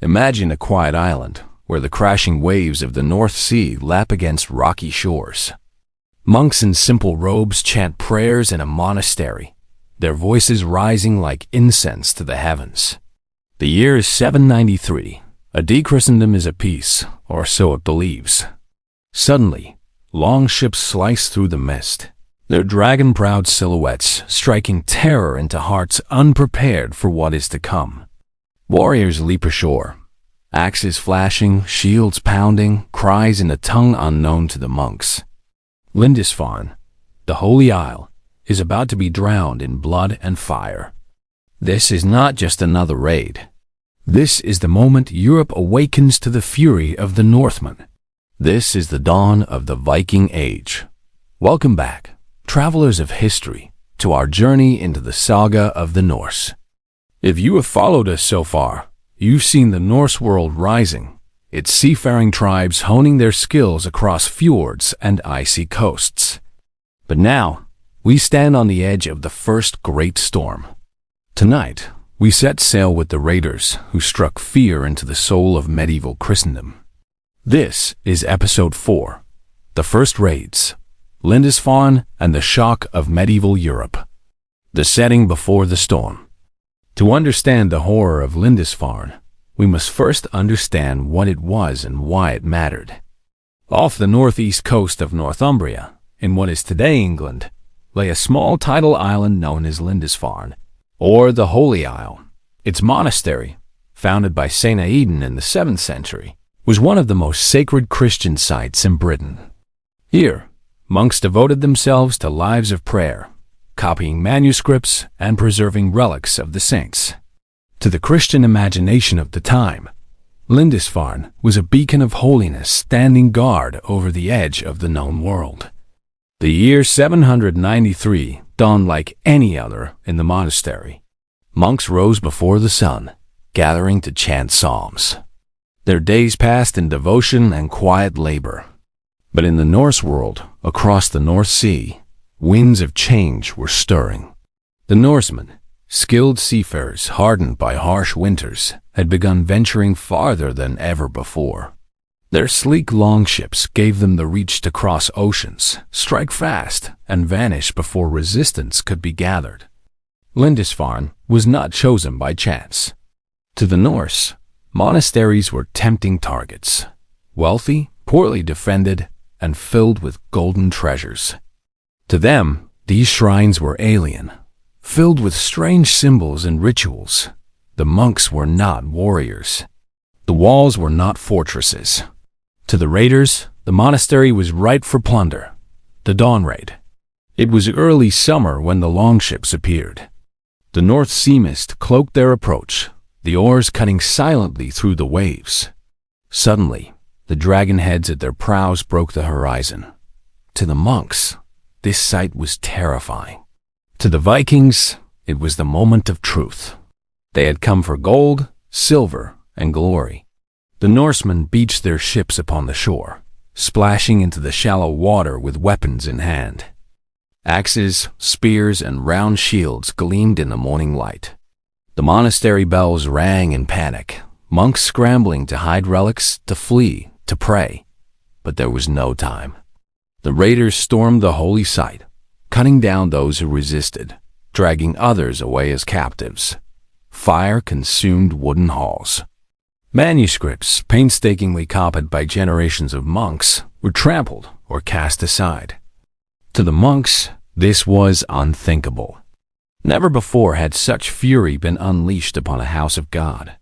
Imagine a quiet island where the crashing waves of the North Sea lap against rocky shores. Monks in simple robes chant prayers in a monastery, their voices rising like incense to the heavens. The year is 793. A dechristendom is at peace, or so it believes. Suddenly, longships slice through the mist, their dragon-proud silhouettes striking terror into hearts unprepared for what is to come. Warriors leap ashore, axes flashing, shields pounding, cries in a tongue unknown to the monks. Lindisfarne, the Holy Isle, is about to be drowned in blood and fire. This is not just another raid. This is the moment Europe awakens to the fury of the Northmen. This is the dawn of the Viking Age. Welcome back, travelers of history, to our journey into the saga of the Norse. If you have followed us so far, you've seen the Norse world rising, its seafaring tribes honing their skills across fjords and icy coasts. But now, we stand on the edge of the first great storm. Tonight, we set sail with the raiders who struck fear into the soul of medieval Christendom. This is Episode 4, The First Raids, Lindisfarne and the Shock of Medieval Europe. The setting before the storm. To understand the horror of Lindisfarne, we must first understand what it was and why it mattered. Off the northeast coast of Northumbria, in what is today England, lay a small tidal island known as Lindisfarne, or the Holy Isle. Its monastery, founded by Saint Aidan in the 7th century, was one of the most sacred Christian sites in Britain. Here, monks devoted themselves to lives of prayer, copying manuscripts and preserving relics of the saints. To the Christian imagination of the time, Lindisfarne was a beacon of holiness standing guard over the edge of the known world. The year 793 dawned like any other in the monastery. Monks rose before the sun, gathering to chant psalms. Their days passed in devotion and quiet labor. But in the Norse world, across the North Sea, winds of change were stirring. The Norsemen, skilled seafarers hardened by harsh winters, had begun venturing farther than ever before. Their sleek longships gave them the reach to cross oceans, strike fast, and vanish before resistance could be gathered. Lindisfarne was not chosen by chance. To the Norse, monasteries were tempting targets, wealthy, poorly defended, and filled with golden treasures. To them, these shrines were alien, filled with strange symbols and rituals. The monks were not warriors. The walls were not fortresses. To the raiders, the monastery was ripe for plunder. The dawn raid. It was early summer when the longships appeared. The North Sea mist cloaked their approach, the oars cutting silently through the waves. Suddenly, the dragon heads at their prows broke the horizon. To the monks, this sight was terrifying. To the Vikings, it was the moment of truth. They had come for gold, silver, and glory. The Norsemen beached their ships upon the shore, splashing into the shallow water with weapons in hand. Axes, spears, and round shields gleamed in the morning light. The monastery bells rang in panic, monks scrambling to hide relics, to flee, to pray. But there was no time. The raiders stormed the holy site, cutting down those who resisted, dragging others away as captives. Fire consumed wooden halls. Manuscripts, painstakingly copied by generations of monks, were trampled or cast aside. To the monks, this was unthinkable. Never before had such fury been unleashed upon a house of God.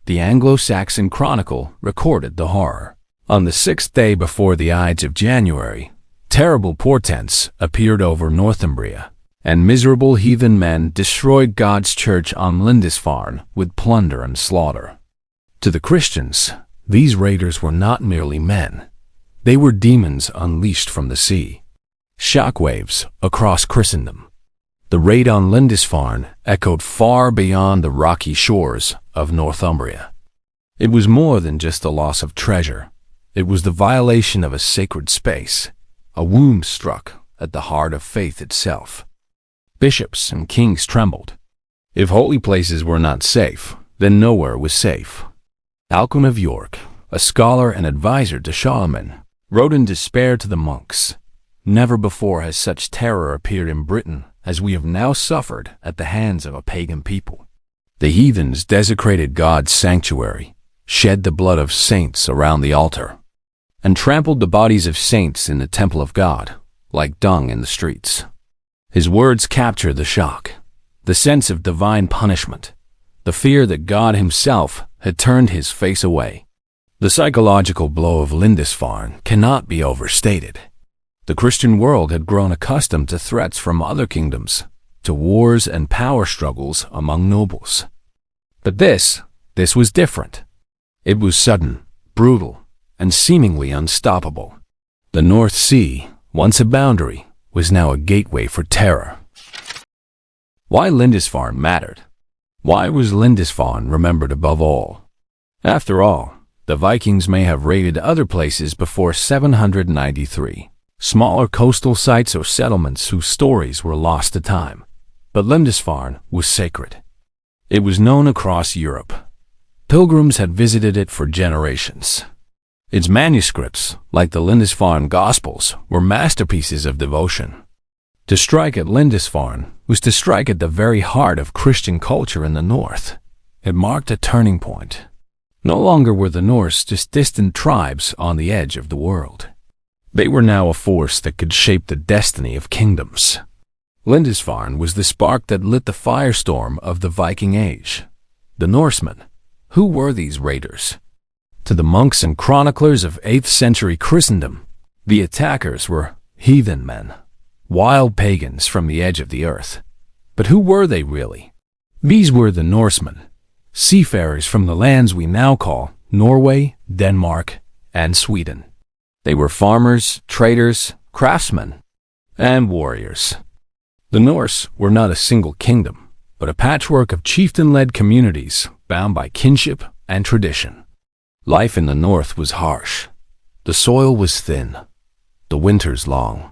The Anglo-Saxon Chronicle recorded the horror. On the 6th day before the Ides of January, terrible portents appeared over Northumbria, and miserable heathen men destroyed God's church on Lindisfarne with plunder and slaughter. To the Christians, these raiders were not merely men. They were demons unleashed from the sea. Shockwaves across Christendom. The raid on Lindisfarne echoed far beyond the rocky shores of Northumbria. It was more than just the loss of treasure. It was the violation of a sacred space, a wound struck at the heart of faith itself. Bishops and kings trembled. If holy places were not safe, then nowhere was safe. Alcuin of York, a scholar and advisor to Charlemagne, wrote in despair to the monks, "Never before has such terror appeared in Britain as we have now suffered at the hands of a pagan people. The heathens desecrated God's sanctuary, shed the blood of saints around the altar, and trampled the bodies of saints in the temple of God, like dung in the streets." His words capture the shock, the sense of divine punishment, the fear that God himself had turned his face away. The psychological blow of Lindisfarne cannot be overstated. The Christian world had grown accustomed to threats from other kingdoms, to wars and power struggles among nobles. But this was different. It was sudden, brutal, and seemingly unstoppable. The North Sea, once a boundary, was now a gateway for terror. Why Lindisfarne mattered? Why was Lindisfarne remembered above all? After all, the Vikings may have raided other places before 793, smaller coastal sites or settlements whose stories were lost to time. But Lindisfarne was sacred. It was known across Europe. Pilgrims had visited it for generations. Its manuscripts, like the Lindisfarne Gospels, were masterpieces of devotion. To strike at Lindisfarne was to strike at the very heart of Christian culture in the north. It marked a turning point. No longer were the Norse just distant tribes on the edge of the world. They were now a force that could shape the destiny of kingdoms. Lindisfarne was the spark that lit the firestorm of the Viking Age. The Norsemen. Who were these raiders? To the monks and chroniclers of 8th century Christendom, the attackers were heathen men, wild pagans from the edge of the earth. But who were they really? These were the Norsemen, seafarers from the lands we now call Norway, Denmark, and Sweden. They were farmers, traders, craftsmen, and warriors. The Norse were not a single kingdom, but a patchwork of chieftain-led communities bound by kinship and tradition. Life in the north was harsh. The soil was thin, the winters long.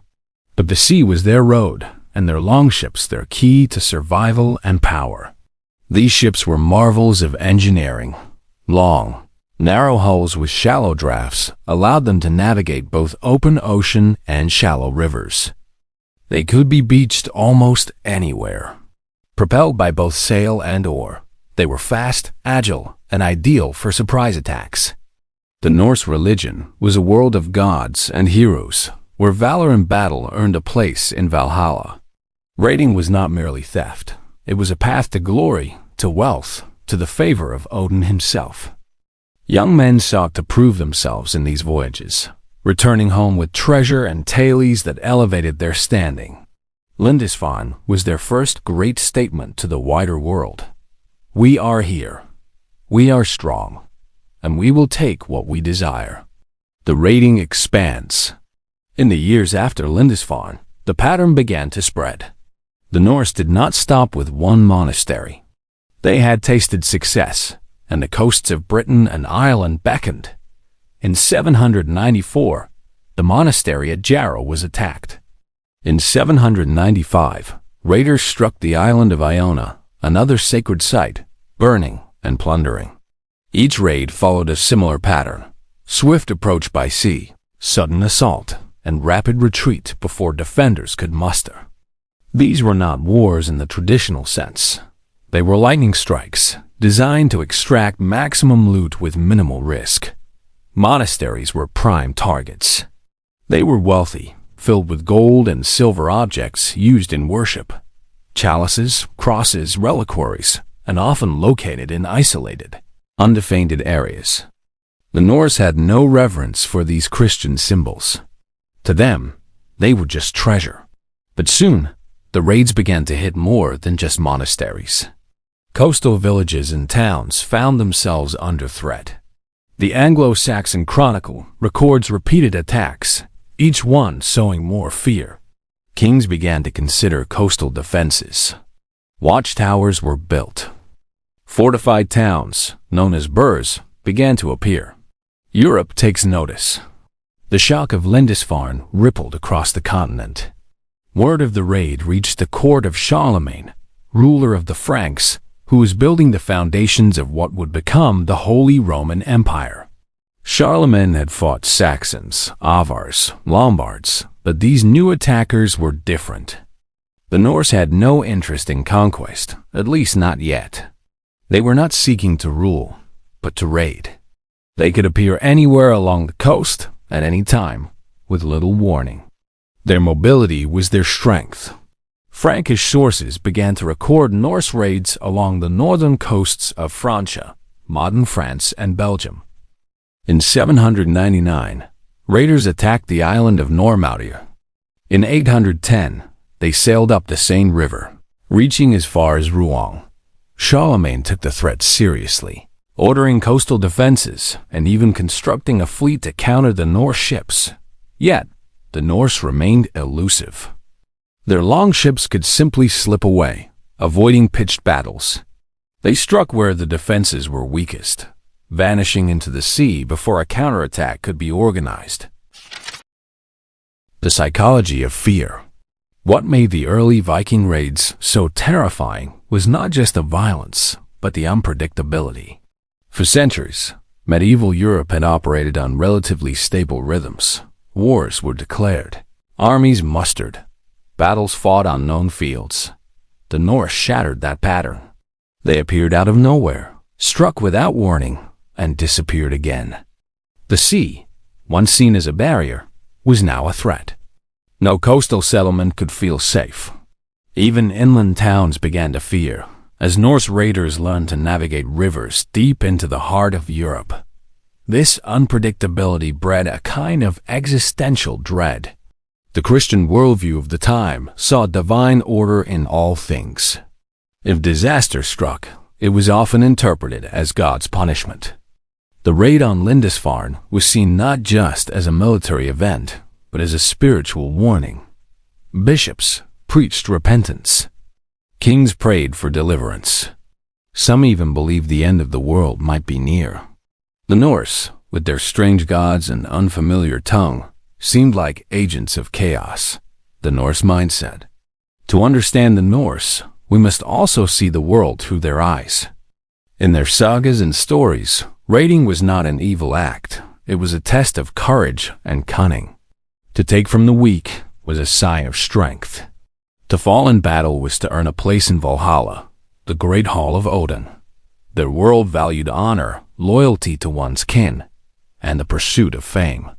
But the sea was their road, and their longships their key to survival and power. These ships were marvels of engineering. Long, narrow hulls with shallow drafts allowed them to navigate both open ocean and shallow rivers. They could be beached almost anywhere. Propelled by both sail and oar, they were fast, agile, and ideal for surprise attacks. The Norse religion was a world of gods and heroes, where valor in battle earned a place in Valhalla. Raiding was not merely theft. It was a path to glory, to wealth, to the favor of Odin himself. Young men sought to prove themselves in these voyages, returning home with treasure and tales that elevated their standing. Lindisfarne was their first great statement to the wider world. We are here. We are strong, and we will take what we desire. The raiding expands. In the years after Lindisfarne, the pattern began to spread. The Norse did not stop with one monastery. They had tasted success, and the coasts of Britain and Ireland beckoned. In 794, the monastery at Jarrow was attacked. In 795, raiders struck the island of Iona, another sacred site, burning and plundering. Each raid followed a similar pattern: swift approach by sea, sudden assault, and rapid retreat before defenders could muster. These were not wars in the traditional sense. They were lightning strikes, designed to extract maximum loot with minimal risk. Monasteries were prime targets. They were wealthy, filled with gold and silver objects used in worship. Chalices, crosses, reliquaries, and often located in isolated, undefended areas. The Norse had no reverence for these Christian symbols. To them, they were just treasure. But soon, the raids began to hit more than just monasteries. Coastal villages and towns found themselves under threat. The Anglo-Saxon Chronicle records repeated attacks, each one sowing more fear. Kings began to consider coastal defenses. Watchtowers were built. Fortified towns, known as burhs, began to appear. Europe takes notice. The shock of Lindisfarne rippled across the continent. Word of the raid reached the court of Charlemagne, ruler of the Franks, who who was building the foundations of what would become the Holy Roman Empire. Charlemagne had fought Saxons, Avars, Lombards, but these new attackers were different. The Norse had no interest in conquest, at least not yet. They were not seeking to rule, but to raid. They could appear anywhere along the coast, at any time, with little warning. Their mobility was their strength. Frankish sources began to record Norse raids along the northern coasts of Francia, modern France and Belgium. In 799, raiders attacked the island of Normandy. In 810, they sailed up the Seine River, reaching as far as Rouen. Charlemagne took the threat seriously, ordering coastal defenses and even constructing a fleet to counter the Norse ships. Yet, the Norse remained elusive. Their longships could simply slip away, avoiding pitched battles. They struck where the defenses were weakest, vanishing into the sea before a counterattack could be organized. The psychology of fear. What made the early Viking raids so terrifying was not just the violence, but the unpredictability. For centuries, medieval Europe had operated on relatively stable rhythms. Wars were declared, armies mustered, battles fought on known fields. The Norse shattered that pattern. They appeared out of nowhere, struck without warning, and disappeared again. The sea, once seen as a barrier, was now a threat. No coastal settlement could feel safe. Even inland towns began to fear, as Norse raiders learned to navigate rivers deep into the heart of Europe. This unpredictability bred a kind of existential dread. The Christian worldview of the time saw divine order in all things. If disaster struck, it was often interpreted as God's punishment. The raid on Lindisfarne was seen not just as a military event, but as a spiritual warning. Bishops preached repentance. Kings prayed for deliverance. Some even believed the end of the world might be near. The Norse, with their strange gods and unfamiliar tongue, seemed like agents of chaos. The Norse mindset. To understand the Norse, we must also see the world through their eyes. In their sagas and stories, raiding was not an evil act. It was a test of courage and cunning. To take from the weak was a sign of strength. To fall in battle was to earn a place in Valhalla, the great hall of Odin. Their world valued honor, loyalty to one's kin, and the pursuit of fame.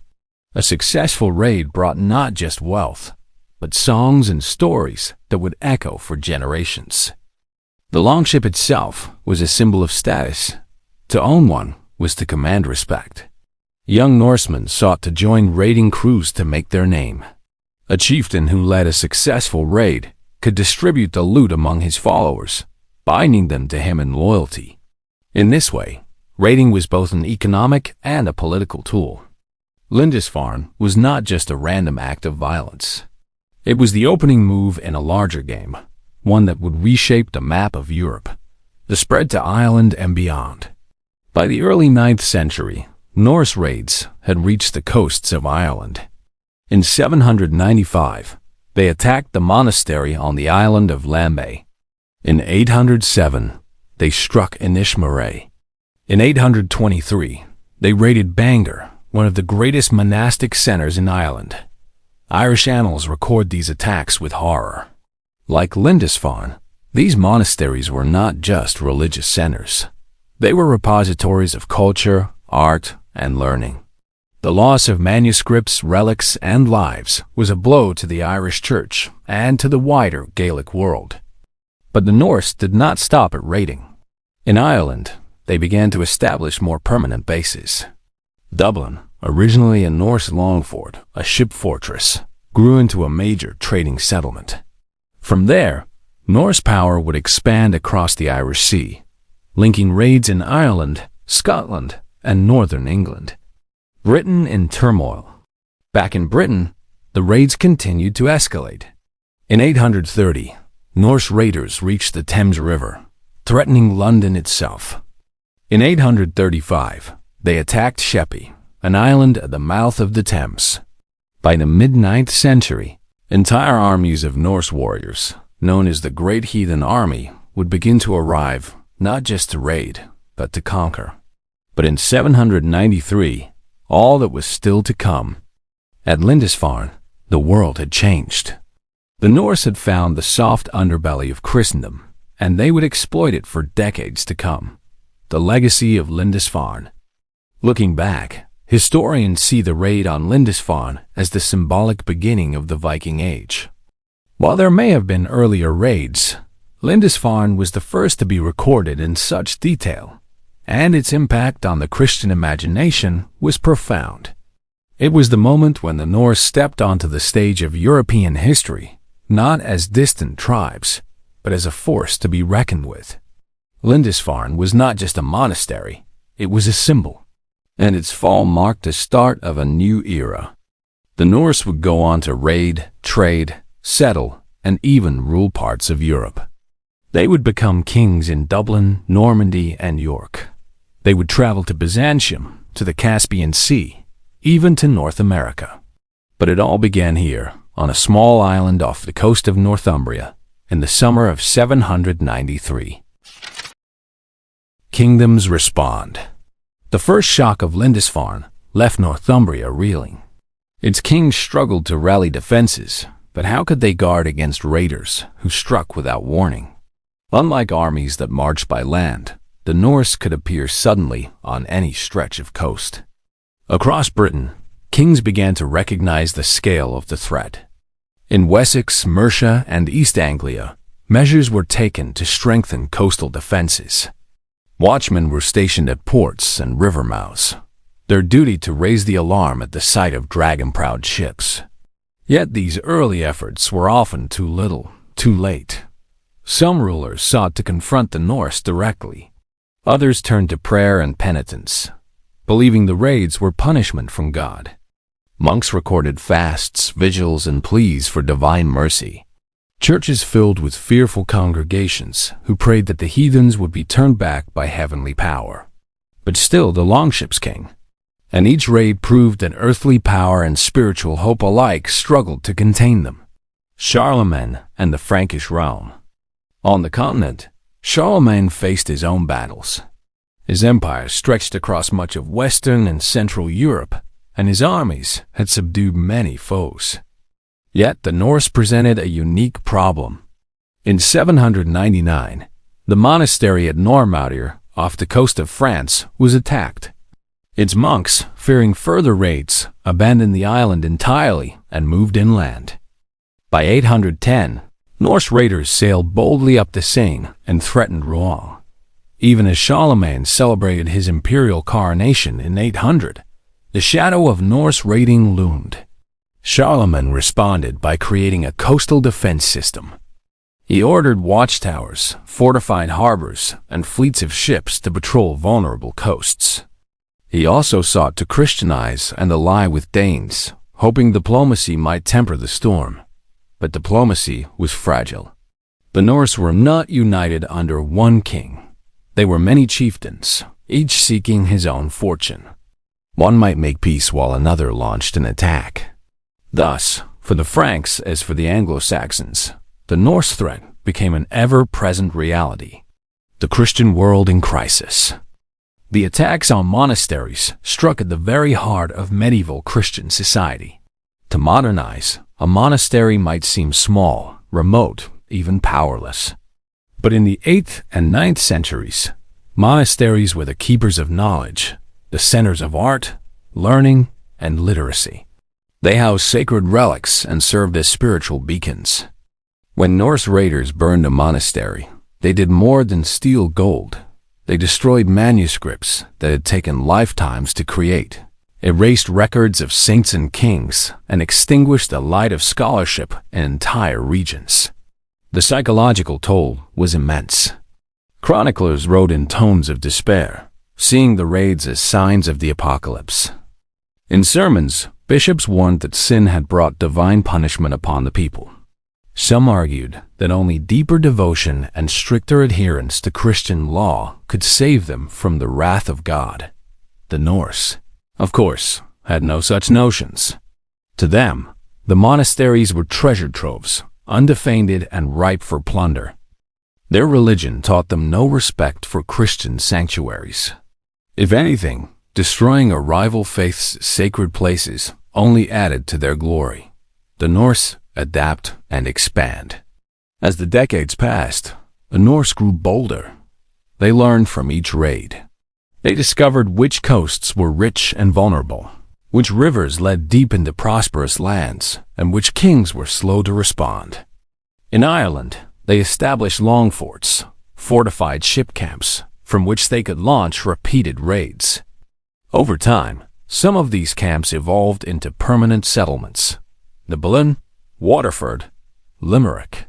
A successful raid brought not just wealth, but songs and stories that would echo for generations. The longship itself was a symbol of status. To own one was to command respect. Young Norsemen sought to join raiding crews to make their name. A chieftain who led a successful raid could distribute the loot among his followers, binding them to him in loyalty. In this way, raiding was both an economic and a political tool. Lindisfarne was not just a random act of violence. It was the opening move in a larger game, one that would reshape the map of Europe, the spread to Ireland and beyond. By the early 9th century, Norse raids had reached the coasts of Ireland. In 795, they attacked the monastery on the island of Lambay. In 807, they struck Inishmore. In 823, they raided Bangor, one of the greatest monastic centers in Ireland. Irish annals record these attacks with horror. Like Lindisfarne, these monasteries were not just religious centers. They were repositories of culture, art, and learning. The loss of manuscripts, relics, and lives was a blow to the Irish Church and to the wider Gaelic world. But the Norse did not stop at raiding. In Ireland, they began to establish more permanent bases. Dublin, originally a Norse longfort, a ship fortress, grew into a major trading settlement. From there, Norse power would expand across the Irish Sea, linking raids in Ireland, Scotland, and northern England. Britain in turmoil. Back in Britain, the raids continued to escalate. In 830, Norse raiders reached the Thames River, threatening London itself. In 835, they attacked Sheppey, an island at the mouth of the Thames. By the mid-9th century, entire armies of Norse warriors, known as the Great Heathen Army, would begin to arrive, not just to raid, but to conquer. But in 793, all that was still to come. At Lindisfarne, the world had changed. The Norse had found the soft underbelly of Christendom, and they would exploit it for decades to come. The legacy of Lindisfarne. Looking back, historians see the raid on Lindisfarne as the symbolic beginning of the Viking Age. While there may have been earlier raids, Lindisfarne was the first to be recorded in such detail, and its impact on the Christian imagination was profound. It was the moment when the Norse stepped onto the stage of European history, not as distant tribes, but as a force to be reckoned with. Lindisfarne was not just a monastery, it was a symbol, and its fall marked the start of a new era. The Norse would go on to raid, trade, settle, and even rule parts of Europe. They would become kings in Dublin, Normandy, and York. They would travel to Byzantium, to the Caspian Sea, even to North America. But it all began here, on a small island off the coast of Northumbria, in the summer of 793. Kingdoms respond. The first shock of Lindisfarne left Northumbria reeling. Its kings struggled to rally defenses, but how could they guard against raiders who struck without warning? Unlike armies that marched by land, the Norse could appear suddenly on any stretch of coast. Across Britain, kings began to recognize the scale of the threat. In Wessex, Mercia, and East Anglia, measures were taken to strengthen coastal defenses. Watchmen were stationed at ports and river mouths, their duty to raise the alarm at the sight of dragon-prowed ships. Yet these early efforts were often too little, too late. Some rulers sought to confront the Norse directly. Others turned to prayer and penitence, believing the raids were punishment from God. Monks recorded fasts, vigils, and pleas for divine mercy. Churches filled with fearful congregations who prayed that the heathens would be turned back by heavenly power. But still the longships came, and each raid proved that earthly power and spiritual hope alike struggled to contain them. Charlemagne and the Frankish realm. On the continent, Charlemagne faced his own battles. His empire stretched across much of Western and Central Europe, and his armies had subdued many foes. Yet the Norse presented a unique problem. In 799, the monastery at Normaudir, off the coast of France, was attacked. Its monks, fearing further raids, abandoned the island entirely and moved inland. By 810, Norse raiders sailed boldly up the Seine and threatened Rouen. Even as Charlemagne celebrated his imperial coronation in 800, the shadow of Norse raiding loomed. Charlemagne responded by creating a coastal defense system. He ordered watchtowers, fortified harbors, and fleets of ships to patrol vulnerable coasts. He also sought to Christianize and ally with Danes, hoping diplomacy might temper the storm. But diplomacy was fragile. The Norse were not united under one king. They were many chieftains, each seeking his own fortune. One might make peace while another launched an attack. Thus, for the Franks as for the Anglo-Saxons, the Norse threat became an ever-present reality. The Christian world in crisis. The attacks on monasteries struck at the very heart of medieval Christian society. To modernize, a monastery might seem small, remote, even powerless. But in the 8th and 9th centuries, monasteries were the keepers of knowledge, the centers of art, learning, and literacy. They housed sacred relics and served as spiritual beacons. When Norse raiders burned a monastery, they did more than steal gold. They destroyed manuscripts that had taken lifetimes to create, erased records of saints and kings, and extinguished the light of scholarship in entire regions. The psychological toll was immense. Chroniclers wrote in tones of despair, seeing the raids as signs of the apocalypse. In sermons, bishops warned that sin had brought divine punishment upon the people. Some argued that only deeper devotion and stricter adherence to Christian law could save them from the wrath of God. The Norse, of course, had no such notions. To them, the monasteries were treasure troves, undefended and ripe for plunder. Their religion taught them no respect for Christian sanctuaries. If anything, destroying a rival faith's sacred places only added to their glory. The Norse adapt and expand. As the decades passed, the Norse grew bolder. They learned from each raid. They discovered which coasts were rich and vulnerable, which rivers led deep into prosperous lands, and which kings were slow to respond. In Ireland, they established long forts, fortified ship camps, from which they could launch repeated raids. Over time, some of these camps evolved into permanent settlements: Nibelheim, Waterford, Limerick.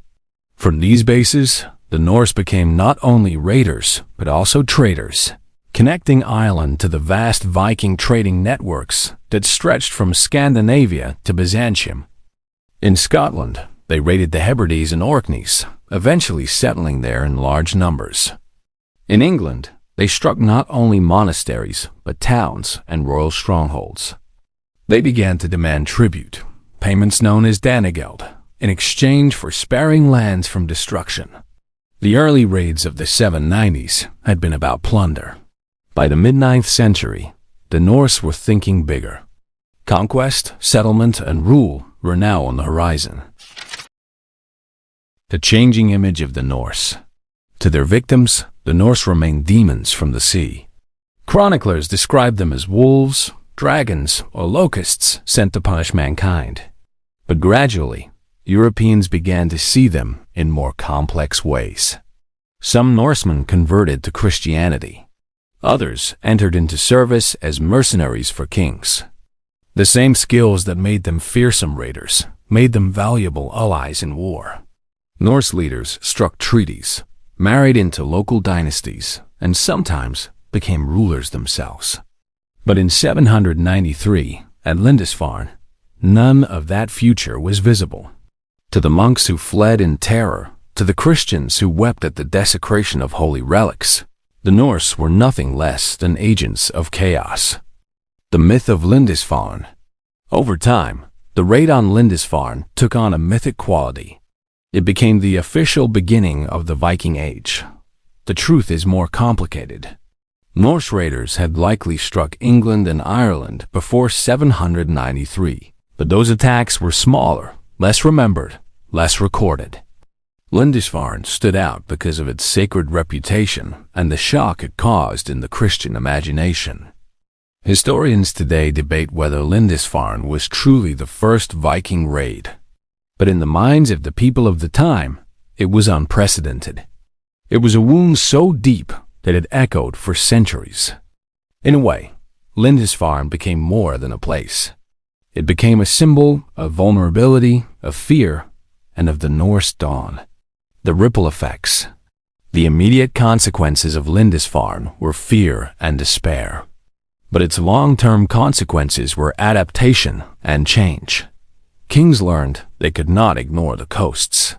From these bases, the Norse became not only raiders, but also traders, connecting Ireland to the vast Viking trading networks that stretched from Scandinavia to Byzantium. In Scotland, they raided the Hebrides and Orkneys, eventually settling there in large numbers. In England, they struck not only monasteries, but towns and royal strongholds. They began to demand tribute, payments known as danegeld, in exchange for sparing lands from destruction. The early raids of the 790s had been about plunder. By the mid-9th century, the Norse were thinking bigger. Conquest, settlement, and rule were now on the horizon. The changing image of the Norse. To their victims, the Norse remained demons from the sea. Chroniclers described them as wolves, dragons, or locusts sent to punish mankind. But gradually, Europeans began to see them in more complex ways. Some Norsemen converted to Christianity. Others entered into service as mercenaries for kings. The same skills that made them fearsome raiders made them valuable allies in war. Norse leaders struck treaties, married into local dynasties, and sometimes became rulers themselves. But in 793, at Lindisfarne, none of that future was visible. To the monks who fled in terror, to the Christians who wept at the desecration of holy relics, the Norse were nothing less than agents of chaos. The myth of Lindisfarne. Over time, the raid on Lindisfarne took on a mythic quality. It became the official beginning of the Viking Age. The truth is more complicated. Norse raiders had likely struck England and Ireland before 793, but those attacks were smaller, less remembered, less recorded. Lindisfarne stood out because of its sacred reputation and the shock it caused in the Christian imagination. Historians today debate whether Lindisfarne was truly the first Viking raid. But in the minds of the people of the time, it was unprecedented. It was a wound so deep that it echoed for centuries. In a way, Lindisfarne became more than a place. It became a symbol of vulnerability, of fear, and of the Norse dawn. The ripple effects. The immediate consequences of Lindisfarne were fear and despair. But its long-term consequences were adaptation and change. Kings learned they could not ignore the coasts.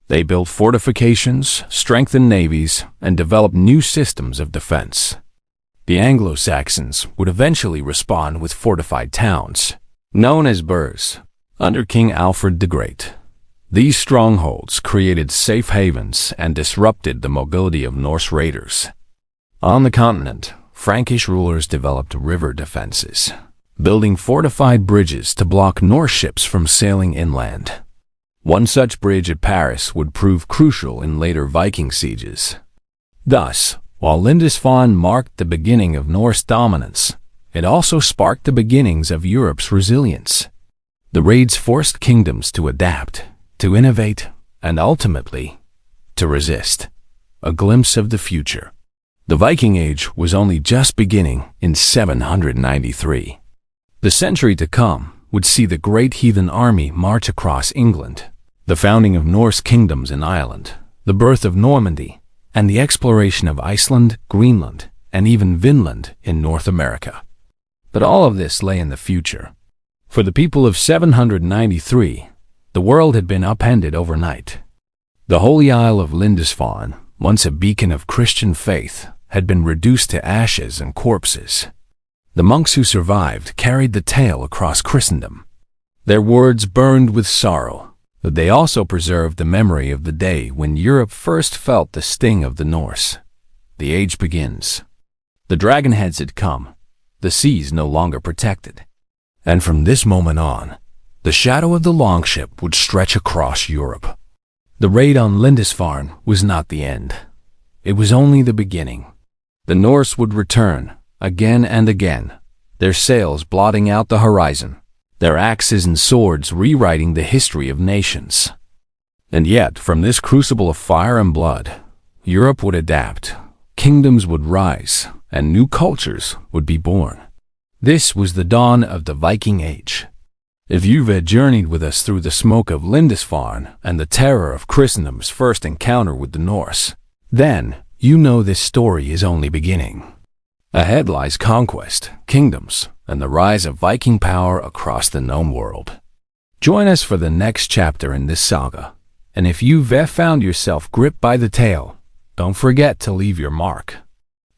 They built fortifications, strengthened navies, and developed new systems of defense. The Anglo-Saxons would eventually respond with fortified towns, known as burhs, under King Alfred the Great. These strongholds created safe havens and disrupted the mobility of Norse raiders. On the continent, Frankish rulers developed river defenses, building fortified bridges to block Norse ships from sailing inland. One such bridge at Paris would prove crucial in later Viking sieges. Thus, while Lindisfarne marked the beginning of Norse dominance, it also sparked the beginnings of Europe's resilience. The raids forced kingdoms to adapt, to innovate, and ultimately, to resist. A glimpse of the future. The Viking Age was only just beginning in 793. The century to come would see the great heathen army march across England, the founding of Norse kingdoms in Ireland, the birth of Normandy, and the exploration of Iceland, Greenland, and even Vinland in North America. But all of this lay in the future. For the people of 793, the world had been upended overnight. The holy isle of Lindisfarne, once a beacon of Christian faith, had been reduced to ashes and corpses. The monks who survived carried the tale across Christendom. Their words burned with sorrow, But they also preserved the memory of the day when Europe first felt the sting of the Norse. The age begins. The dragonheads had come, the seas no longer protected. And from this moment on, the shadow of the longship would stretch across Europe. The raid on Lindisfarne was not the end. It was only the beginning. The Norse would return, again and again, their sails blotting out the horizon, their axes and swords rewriting the history of nations. And yet, from this crucible of fire and blood, Europe would adapt, kingdoms would rise, and new cultures would be born. This was the dawn of the Viking Age. If you've journeyed with us through the smoke of Lindisfarne and the terror of Christendom's first encounter with the Norse, then you know this story is only beginning. Ahead lies conquest, kingdoms, and the rise of Viking power across the known world. Join us for the next chapter in this saga, and if you've found yourself gripped by the tale, don't forget to leave your mark.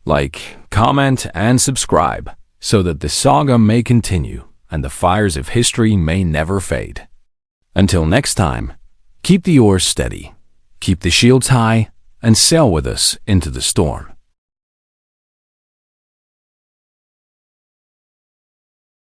Like, comment, and subscribe so that the saga may continue and the fires of history may never fade. Until next time, keep the oars steady, keep the shields high, and sail with us into the storm.